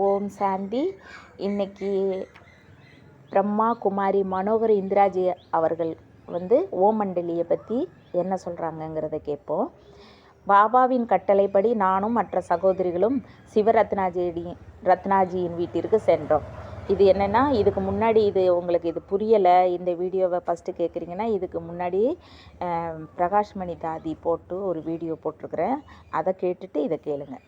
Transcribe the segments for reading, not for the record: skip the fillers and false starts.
ஓம் சாந்தி. இன்னைக்கு பிரம்மா குமாரி மனோகர் இந்திராஜி அவர்கள் ஓம் மண்டலியை பற்றி என்ன சொல்கிறாங்கங்கிறத கேட்போம். பாபாவின் கட்டளைப்படி நானும் மற்ற சகோதரிகளும் ரத்னாஜியின் வீட்டிற்கு சென்றோம். இது என்னென்னா, இதுக்கு முன்னாடி உங்களுக்கு இது புரியலை, இந்த வீடியோவை ஃபஸ்ட்டு கேட்குறீங்கன்னா, இதுக்கு முன்னாடி பிரகாஷ்மணி தாதி போட்டு ஒரு வீடியோ போட்டிருக்கிறேன். அதை கேட்டுட்டு இதை கேளுங்க.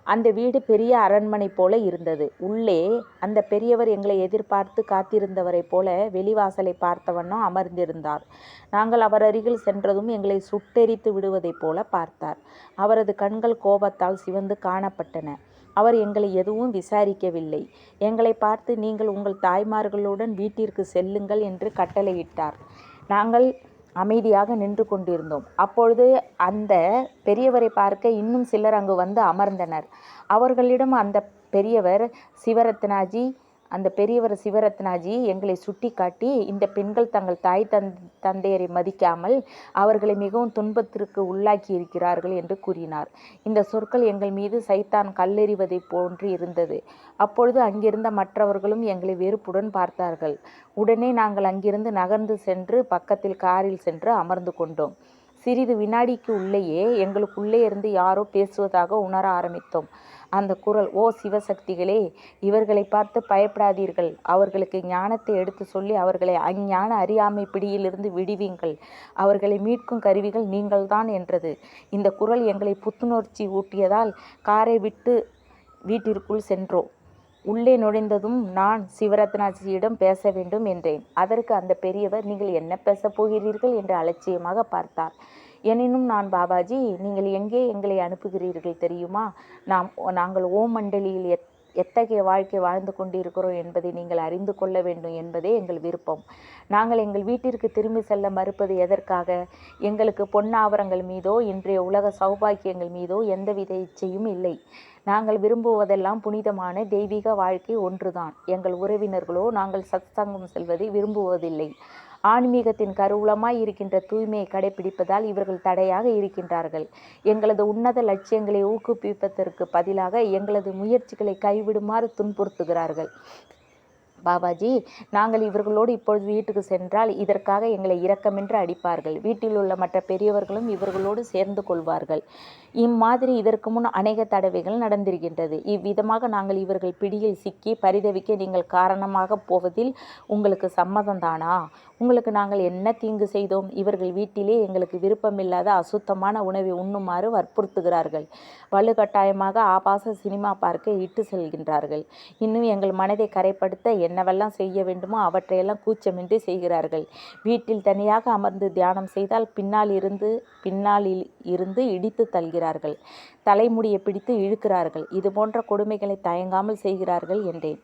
அந்த வீடு பெரிய அரண்மனை போல இருந்தது. உள்ளே அந்த பெரியவர் எங்களை எதிர்பார்த்து காத்திருந்தவரை போல வெளிவாசலை பார்த்தவண்ணம் அமர்ந்திருந்தார். நாங்கள் அவர் அருகில் சென்றதும் எங்களை சுட்டெரித்து விடுவதைப் போல பார்த்தார். அவரது கண்கள் கோபத்தால் சிவந்து காணப்பட்டன. அவர் எங்களை எதுவும் விசாரிக்கவில்லை. எங்களை பார்த்து, நீங்கள் உங்கள் தாய்மார்களுடன் வீட்டிற்கு செல்லுங்கள் என்று கட்டளையிட்டார். நாங்கள் அமைதியாக நின்று கொண்டிருந்தோம். அப்பொழுது அந்த பெரியவரை பார்க்க இன்னும் சிலர் அங்கு வந்து அமர்ந்தனர். அவர்களிடம் அந்த பெரியவர் சிவரத்னாஜி எங்களை சுட்டி காட்டி, இந்த பெண்கள் தங்கள் தாய் தந்தையரை மதிக்காமல் அவர்களை மிகவும் துன்பத்திற்கு உள்ளாக்கி இருக்கிறார்கள் என்று கூறினார். இந்த சொற்கள் எங்கள் மீது சைத்தான் கல்லெறிவதை போன்று இருந்தது. அப்பொழுது அங்கிருந்த மற்றவர்களும் எங்களை வெறுப்புடன் பார்த்தார்கள். உடனே நாங்கள் அங்கிருந்து நகர்ந்து சென்று பக்கத்தில் காரில் சென்று அமர்ந்து கொண்டோம். சிறிது வினாடிக்கு உள்ளேயே எங்களுக்குள்ளே இருந்து யாரோ பேசுவதாக உணர ஆரம்பித்தோம். அந்த குரல், ஓ சிவசக்திகளே, இவர்களை பார்த்து பயப்படாதீர்கள். அவர்களுக்கு ஞானத்தை எடுத்து சொல்லி அவர்களை அஞ்ஞான அறியாமை பிடியிலிருந்து விடுவீங்கள். அவர்களை மீட்கும் கருவிகள் நீங்கள்தான் என்றது. இந்த குரல் எங்களை புத்துணர்ச்சி ஊட்டியதால் காரை விட்டு வீட்டிற்குள் சென்றோம். உள்ளே நுழைந்ததும் நான் சிவரத்னாஜியிடம் பேச வேண்டும் என்றேன். அதற்கு அந்த பெரியவர், நீங்கள் என்ன பேசப் போகிறீர்கள் என்று அலட்சியமாக பார்த்தார். எனினும் நான், பாபாஜி, நீங்கள் எங்கே எங்களை அனுப்புகிறீர்கள் தெரியுமா? நாங்கள் ஓம் மண்டலியில் எத்தகைய வாழ்க்கை வாழ்ந்து கொண்டிருக்கிறோம் என்பதை நீங்கள் அறிந்து கொள்ள வேண்டும் என்பதே எங்கள் விருப்பம். நாங்கள் எங்கள் வீட்டிற்கு திரும்பி செல்ல மறுப்பது எதற்காக? எங்களுக்கு பொன்னாவரங்கள் மீதோ இன்றைய உலக சௌபாக்கியங்கள் மீதோ எந்தவித இச்சையும் இல்லை. நாங்கள் விரும்புவதெல்லாம் புனிதமான தெய்வீக வாழ்க்கை ஒன்றுதான். எங்கள் உறவினர்களோ நாங்கள் சத்சங்கம் செல்வதை விரும்புவதில்லை. ஆன்மீகத்தின் கருவூலமாய் இருக்கின்ற தூய்மையை கடைபிடிப்பதால் இவர்கள் தடையாக இருக்கின்றார்கள். எங்களது உன்னத லட்சியங்களை ஊக்குவிப்பதற்கு பதிலாக எங்களது முயற்சிகளை கைவிடுமாறு துன்புறுத்துகிறார்கள். பாபாஜி, நாங்கள் இவர்களோடு இப்பொழுது வீட்டுக்கு சென்றால் இதற்காக எங்களை இரக்கமென்று அடிப்பார்கள். வீட்டில் உள்ள மற்ற பெரியவர்களும் இவர்களோடு சேர்ந்து கொள்வார்கள். இம்மாதிரி இதற்கு முன் அநேக தடவைகள் நடந்திருக்கின்றது. இவ்விதமாக நாங்கள் இவர்கள் பிடியில் சிக்கி பரிதவிக்க நீங்கள் காரணமாக போவதில் உங்களுக்கு சம்மதம்தானா? உங்களுக்கு நாங்கள் என்ன தீங்கு செய்தோம்? இவர்கள் வீட்டிலே எங்களுக்கு விருப்பமில்லாத அசுத்தமான உணவை உண்ணுமாறு வற்புறுத்துகிறார்கள். வலுக்கட்டாயமாக ஆபாச சினிமா பார்க்க இட்டு செல்கின்றார்கள். இன்னும் எங்கள் மனதை கரைப்படுத்த என்னவெல்லாம் செய்ய வேண்டுமோ அவற்றையெல்லாம் கூச்சமின்றி செய்கிறார்கள். வீட்டில் தனியாக அமர்ந்து தியானம் செய்தால் பின்னால் இருந்து இடித்து தள்ளுகிறார்கள். தலைமுடியை பிடித்து இழுக்கிறார்கள். இது போன்ற கொடுமைகளை தயங்காமல் செய்கிறார்கள் என்றேன்.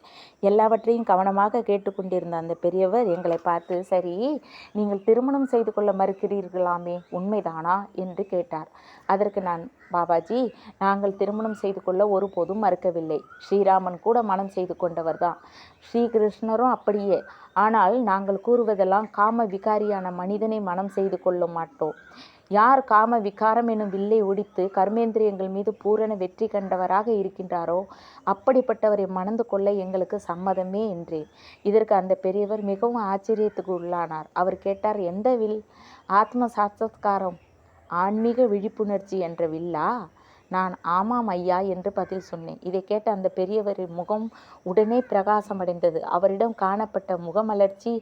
எல்லாவற்றையும் கவனமாக கேட்டுக்கொண்டிருந்த அந்த பெரியவர் எங்களை பார்த்து, சரி, நீங்கள் திருமணம் செய்து கொள்ள மறுக்கிறீர்களாமே, உண்மைதானா என்று கேட்டார். அதற்கு நான், பாபாஜி, நாங்கள் திருமணம் செய்து கொள்ள ஒருபோதும் மறுக்கவில்லை. ஸ்ரீராமன் கூட மனம் செய்து கொண்டவர்தான். ஸ்ரீகிருஷ்ணரும் அப்படியே. ஆனால் நாங்கள் கூறுவதெல்லாம் காம விகாரியான மனிதனை மனம் செய்து கொள்ள மாட்டோம். யார் காம விகாரம் எனும் வில்லை ஒடித்து கர்மேந்திரியங்கள் மீது பூரண வெற்றி கண்டவராக இருக்கின்றாரோ அப்படிப்பட்டவரை மணந்து கொள்ள எங்களுக்கு சம்மதமே என்றேன். இதற்கு அந்த பெரியவர் மிகவும் ஆச்சரியத்துக்கு உள்ளானார். அவர் கேட்டார், எந்த வில்? ஆத்ம சாட்சாத்காரம், ஆன்மீக விழிப்புணர்ச்சி என்ற வில்லா? நான் ஆமாம் ஐயா என்று பதில் சொன்னேன். இதை கேட்ட அந்த பெரியவரின் முகம் உடனே பிரகாசமடைந்தது. அவரிடம் காணப்பட்ட முகமலர்ச்சி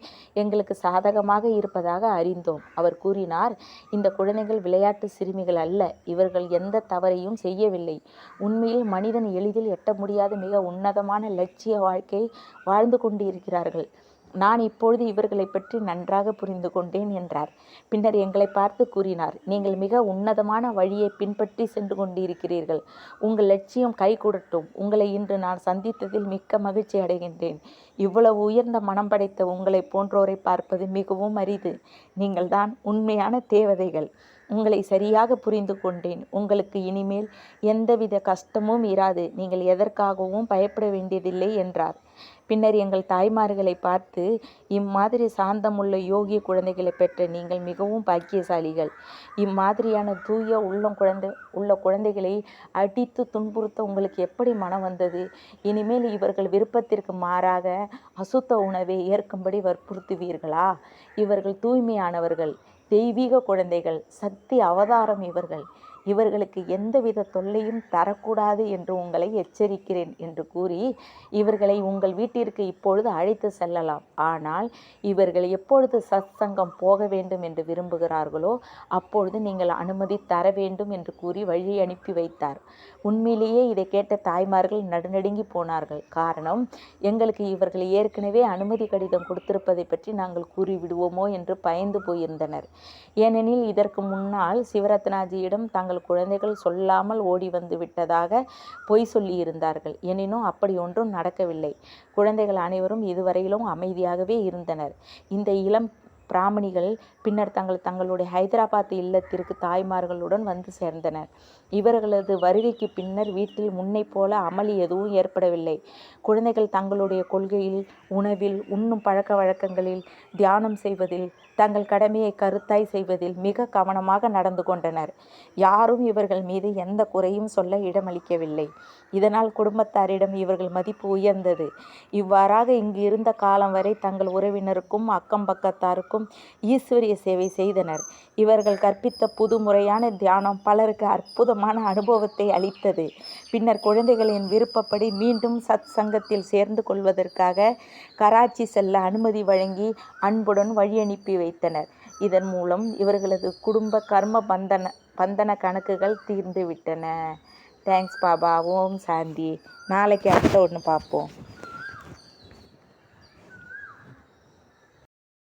எங்களுக்கு சாதகமாக இருப்பதாக அறிந்தோம். அவர் கூறினார், இந்த குழந்தைகள் விளையாட்டு சிறுமிகள் அல்ல. இவர்கள் எந்த தவறையும் செய்யவில்லை. உண்மையில் மனிதன் எளிதில் எட்ட முடியாத மிக உன்னதமான லட்சிய வாழ்க்கை வாழ்ந்து கொண்டிருக்கிறார்கள். நான் இப்பொழுது இவர்களை பற்றி நன்றாக புரிந்து கொண்டேன் என்றார். பின்னர் எங்களை பார்த்து கூறினார், நீங்கள் மிக உன்னதமான வழியை பின்பற்றி சென்று கொண்டிருக்கிறீர்கள். உங்கள் லட்சியம் கைகூடட்டும். உங்களை இன்று நான் சந்தித்ததில் மிக்க மகிழ்ச்சி அடைகின்றேன். இவ்வளவு உயர்ந்த மனம் படைத்த உங்களை போன்றோரை பார்ப்பது மிகவும் அரிது. நீங்கள் தான் உண்மையான தேவதைகள். உங்களை சரியாக புரிந்து கொண்டேன். உங்களுக்கு இனிமேல் எந்தவித கஷ்டமும் இராது. நீங்கள் எதற்காகவும் பயப்பட வேண்டியதில்லை என்றார். பின்னர் எங்கள் தாய்மார்களை பார்த்து, இம்மாதிரி சாந்தமுள்ள யோகிய குழந்தைகளை பெற்ற நீங்கள் மிகவும் பாக்கியசாலிகள். இம்மாதிரியான தூய உள்ள குழந்தைகளை அடித்து துன்புறுத்த உங்களுக்கு எப்படி மனம் வந்தது? இனிமேல் இவர்கள் விருப்பத்திற்கு மாறாக அசுத்த உணவை ஏற்கும்படி வற்புறுத்துவீர்களா? இவர்கள் தூய்மையானவர்கள், தெய்வீக குழந்தைகள், சக்தி அவதாரம் இவர்கள். இவர்களுக்கு எந்தவித தொல்லையும் தரக்கூடாது என்று உங்களை எச்சரிக்கிறேன் என்று கூறி, இவர்களை உங்கள் வீட்டிற்கு இப்பொழுது அழைத்து செல்லலாம். ஆனால் இவர்கள் எப்பொழுது சத்சங்கம் போக வேண்டும் என்று விரும்புகிறார்களோ அப்பொழுது நீங்கள் அனுமதி தர வேண்டும் என்று கூறி வழி அனுப்பி வைத்தார். உண்மையிலேயே இதை கேட்ட தாய்மார்கள் நடுநடுங்கி போனார்கள். காரணம், எங்களுக்கு இவர்கள் ஏற்கனவே அனுமதி கடிதம் கொடுத்திருப்பதை பற்றி நாங்கள் கூறிவிடுவோமோ என்று பயந்து போயிருந்தனர். ஏனெனில் இதற்கு முன்னால் சிவரத்னாஜியிடம் தங்கள் குழந்தைகள் சொல்லாமல் ஓடி வந்து விட்டதாக பொய் சொல்லியிருந்தார்கள். எனினும் அப்படி ஒன்றும் நடக்கவில்லை. குழந்தைகள் அனைவரும் இதுவரையிலும் அமைதியாகவே இருந்தனர். இந்த இளம் பிராமணிகள் பின்னர் தங்களுடைய ஹைதராபாத் இல்லத்திற்கு தாய்மார்களுடன் வந்து சேர்ந்தனர். இவர்களது வருகைக்கு பின்னர் வீட்டில் முன்னை போல அமளி எதுவும் ஏற்படவில்லை. குழந்தைகள் தங்களுடைய கொள்கையில், உணவில், உண்ணும் பழக்க வழக்கங்களில், தியானம் செய்வதில், தங்கள் கடமையை கருத்தாய் செய்வதில் மிக கவனமாக நடந்து கொண்டனர். யாரும் இவர்கள் மீது எந்த குறையும் சொல்ல இடமளிக்கவில்லை. இதனால் குடும்பத்தாரிடம் இவர்கள் மதிப்பு உயர்ந்தது. இவ்வாறாக இங்கு இருந்த காலம் வரை தங்கள் உறவினருக்கும் அக்கம் பக்கத்தாருக்கும் ஈஸ்வரிய சேவை செய்தனர். இவர்கள் கற்பித்த புது முறையான தியானம் பலருக்கு அற்புதமான அனுபவத்தை அளித்தது. பின்னர் குழந்தைகளின் விருப்பப்படி மீண்டும் சத் சங்கத்தில் சேர்ந்து கொள்வதற்காக கராச்சி செல்ல அனுமதி வழங்கி அன்புடன் வழி அனுப்பி வைத்தனர். இதன் மூலம் இவர்களது குடும்ப கர்ம பந்தன கணக்குகள் தீர்ந்து விட்டன. தேங்க்ஸ் பாபா. ஓம் சாந்தி. நாளைக்கு அடுத்த ஒன்று பார்ப்போம்.